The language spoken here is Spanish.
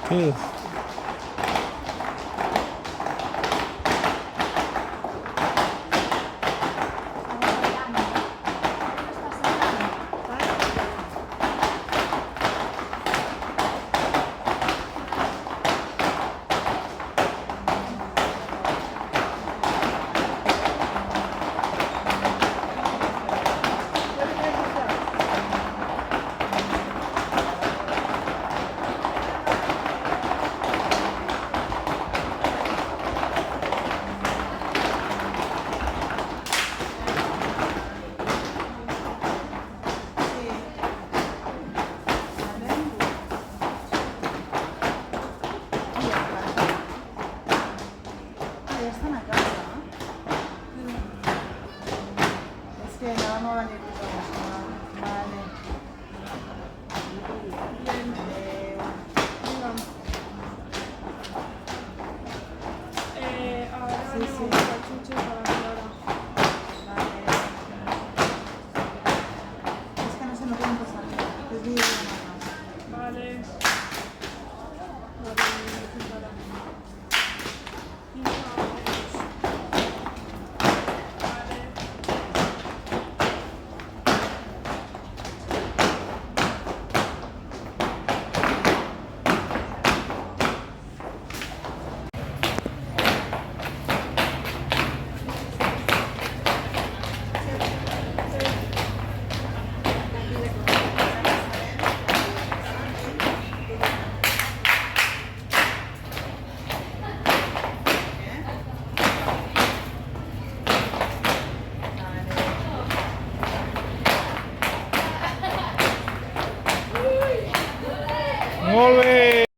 ¿Qué es? Ya están a casa. Es que no vamos a venir todos. Vale. Ahora Sí, le sí. vamos a chuches para la hora. Vale. Es que no se me pueden pasar. Es videollamada. Vale. Vale, para. ¡Molt bé!